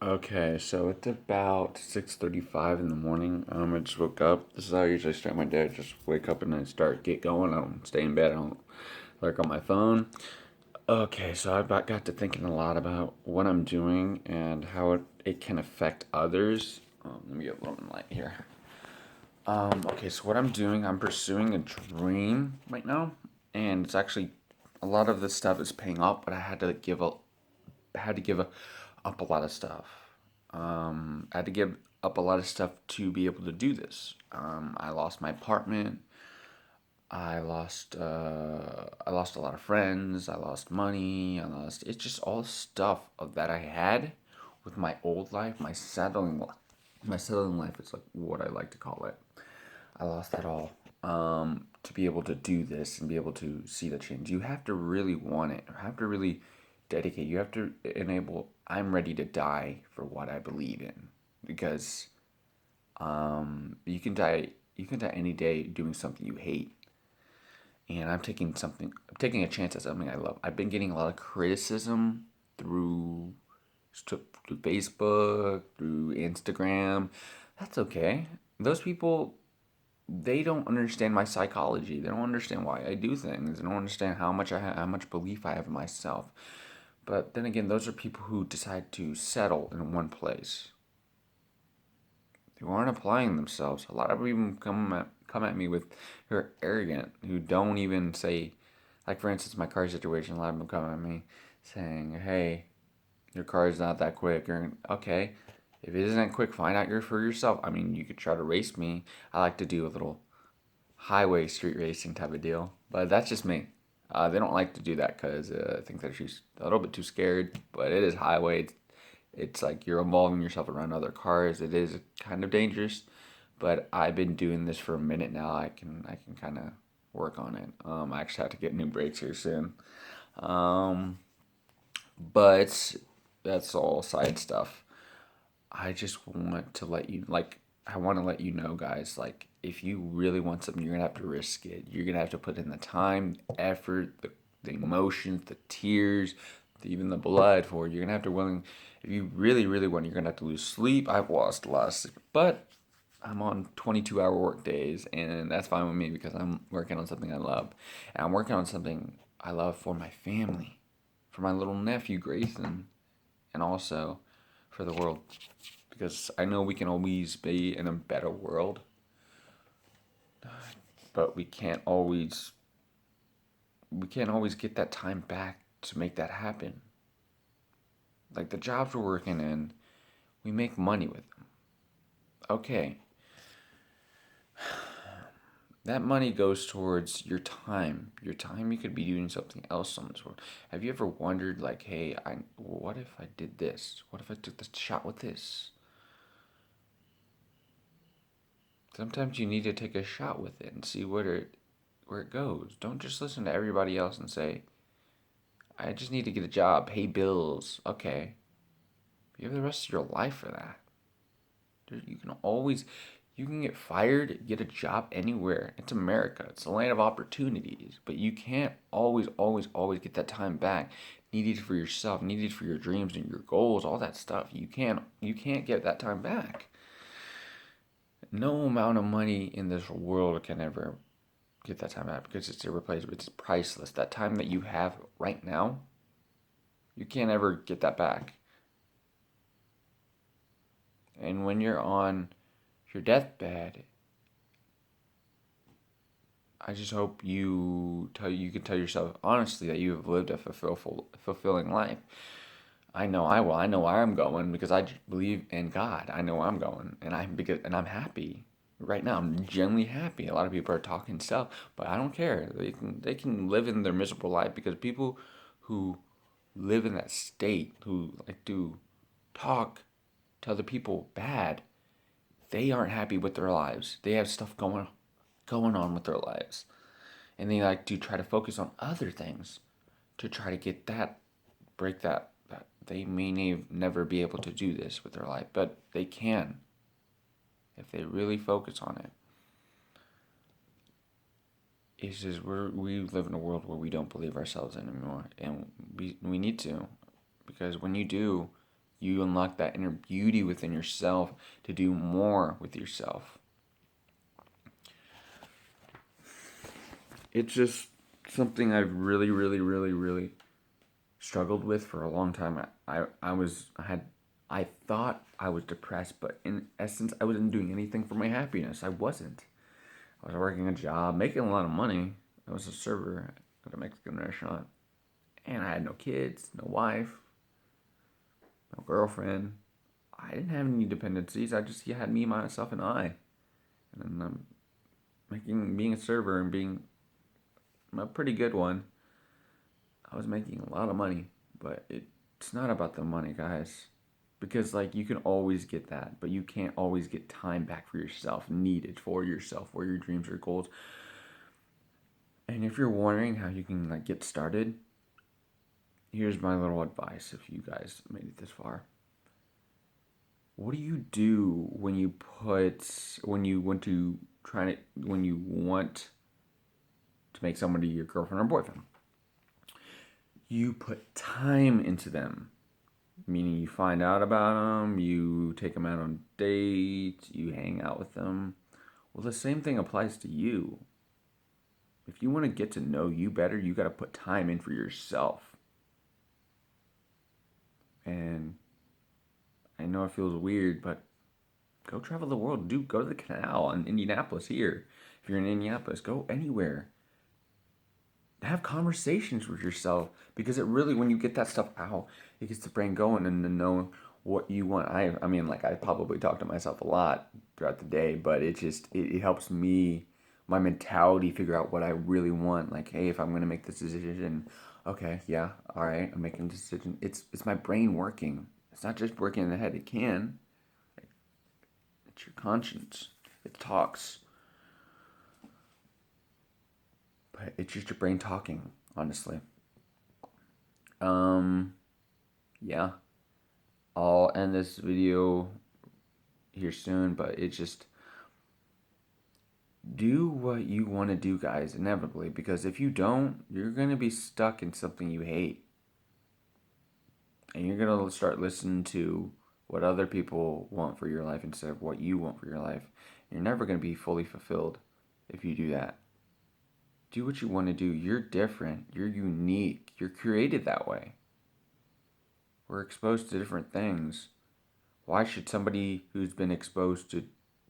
Okay, so it's about 6:35 in the morning. I just woke up. This is how I usually start my day. I just wake up and I get going. I don't stay in bed. I don't lurk on my phone. Okay, so got to thinking a lot about what I'm doing and how it can affect others. Let me get a little light here. Okay, so what I'm doing, I'm pursuing a dream right now, and it's actually a lot of this stuff is paying off, but I had to up a lot of stuff. I had to give up a lot of stuff to be able to do this. I lost my apartment. I lost a lot of friends. I lost money. I lost it's just all stuff of that I had with my old life, my settling life is like what I like to call it. I lost that all. To be able to do this and be able to see the change, you have to really want it. You have to really dedicate. You have to enable. I'm ready to die for what I believe in, because you can die. You can die any day doing something you hate, and I'm taking a chance at something I love. I've been getting a lot of criticism through through Facebook, through Instagram. That's okay. Those people, they don't understand my psychology. They don't understand why I do things. They don't understand how much belief I have in myself. But then again, those are people who decide to settle in one place. Who aren't applying themselves. A lot of people come at me with who are arrogant, who don't even say, like for instance, my car situation. A lot of them come at me saying, "Hey, your car is not that quick." Or okay, if it isn't quick, find out your for yourself. I mean, you could try to race me. I like to do a little highway street racing type of deal, but that's just me. They don't like to do that because I think they're just a little bit too scared. But it is highway. It's like you're involving yourself around other cars. It is kind of dangerous, but I've been doing this for a minute now. I can kind of work on it. I actually have to get new brakes here soon. Um, but that's all side stuff. I just want to let you like I want to let you know, guys, like if you really want something, you're gonna have to risk it. You're gonna have to put in the time, effort, the emotions, the tears, even the blood for it. You're gonna have to willing. If you really, really want, you're gonna have to lose sleep. I've lost a lot of sleep, but I'm on 22-hour work days, and that's fine with me because I'm working on something I love, and I'm working on something I love for my family, for my little nephew Grayson, and also for the world, because I know we can always be in a better world, but we can't always get that time back to make that happen. Like the jobs we're working in, we make money with them. Okay, that money goes towards your time. Your time you could be doing something else on this world. Have you ever wondered like, hey, I what if I did this? What if I took this shot with this? Sometimes you need to take a shot with it and see where it goes. Don't just listen to everybody else and say, I just need to get a job, pay bills. Okay. You have the rest of your life for that. You can always, you can get fired, get a job anywhere. It's America. It's a land of opportunities. But you can't always get that time back. Needed for yourself, needed for your dreams and your goals, all that stuff. You can't get that time back. No amount of money in this world can ever get that time back because it's irreplaceable. It's priceless. That time that you have right now, you can't ever get that back. And when you're on your deathbed, I just hope you can tell yourself honestly that you have lived a fulfilling life. I know I will. I know where I'm going because I believe in God. I know where I'm going, and I'm happy right now. I'm genuinely happy. A lot of people are talking stuff, but I don't care. They can live in their miserable life because people who live in that state, who like to talk to other people bad, they aren't happy with their lives. They have stuff going on with their lives, and they like to try to focus on other things to try to get that break that they may never be able to do this with their life, but they can if they really focus on it. It's just we live in a world where we don't believe ourselves anymore, and we need to, because when you do, You unlock that inner beauty within yourself to do more with yourself. It's just something I've really, really, really, really struggled with for a long time. I thought I was depressed, but in essence, I wasn't doing anything for my happiness. I wasn't. I was working a job, making a lot of money. I was a server at a Mexican restaurant, and I had no kids, no wife, no girlfriend. I didn't have any dependencies. I just had me, myself, and I. And being a server and being a pretty good one, I was making a lot of money. But it's not about the money, guys. Because, like, you can always get that, but you can't always get time back for yourself, needed for yourself, for your dreams or goals. And if you're wondering how you can, like, get started, here's my little advice if you guys made it this far. What do you do when you want to make somebody your girlfriend or boyfriend? You put time into them. Meaning you find out about them, you take them out on dates, you hang out with them. Well, the same thing applies to you. If you want to get to know you better, you got to put time in for yourself. And I know it feels weird, but go travel the world. Go to the canal in Indianapolis here. If you're in Indianapolis, go anywhere. Have conversations with yourself, because it really, when you get that stuff out, it gets the brain going and to know what you want. I mean, like, I probably talk to myself a lot throughout the day, but it helps me, my mentality, figure out what I really want. Like, hey, if I'm gonna make this decision, okay, yeah, all right, I'm making a decision. It's my brain working. It's not just working in the head. It's your conscience. It talks. But it's just your brain talking, honestly. Yeah. I'll end this video here soon, but it's just do what you want to do, guys, inevitably, because if you don't, you're going to be stuck in something you hate. And you're going to start listening to what other people want for your life instead of what you want for your life. You're never going to be fully fulfilled if you do that. Do what you want to do. You're different. You're unique. You're created that way. We're exposed to different things. Why should somebody who's been exposed to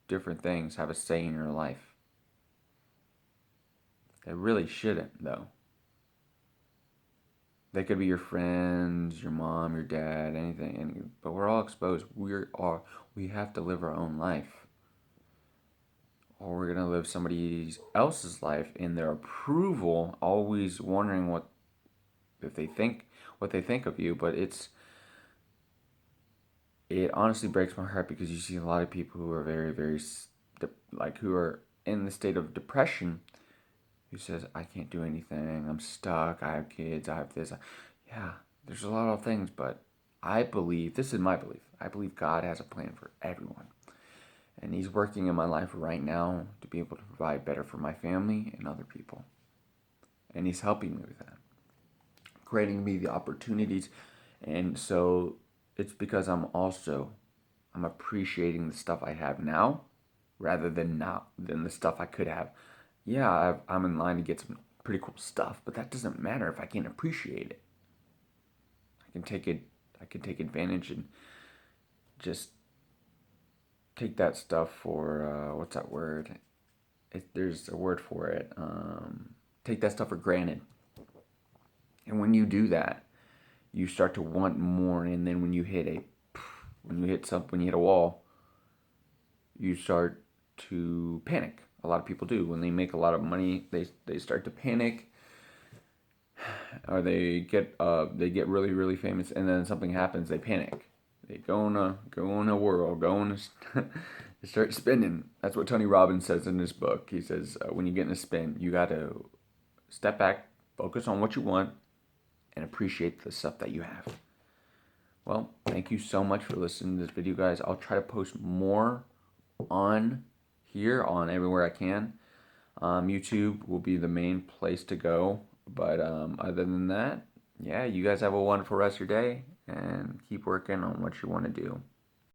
different things have a say in your life? They really shouldn't, though. They could be your friends, your mom, your dad, anything. But we're all exposed. We have to live our own life. Or we're going to live somebody else's life in their approval, always wondering what they think of you. But it honestly breaks my heart, because you see a lot of people who are very, very, who are in the state of depression, who says, I can't do anything, I'm stuck, I have kids, I have this. Yeah, there's a lot of things, but I believe, this is my belief, I believe God has a plan for everyone. And He's working in my life right now to be able to provide better for my family and other people. And He's helping me with that, creating me the opportunities. And so it's because I'm appreciating the stuff I have now rather than the stuff I could have. Yeah, I'm in line to get some pretty cool stuff, but that doesn't matter if I can't appreciate it. I can take advantage and just take that stuff for what's that word? There's a word for it. Take that stuff for granted. And when you do that, you start to want more, and then when you hit a wall, you start to panic. A lot of people do. When they make a lot of money, they start to panic, or they get really, really famous, and then something happens, they panic. They go on a whirl, start spinning. That's what Tony Robbins says in his book. He says when you get in a spin, you got to step back, focus on what you want, and appreciate the stuff that you have. Well, thank you so much for listening to this video, guys. I'll try to post more on everywhere I can. YouTube will be the main place to go. But other than that, yeah, you guys have a wonderful rest of your day. and keep working on what you want to do.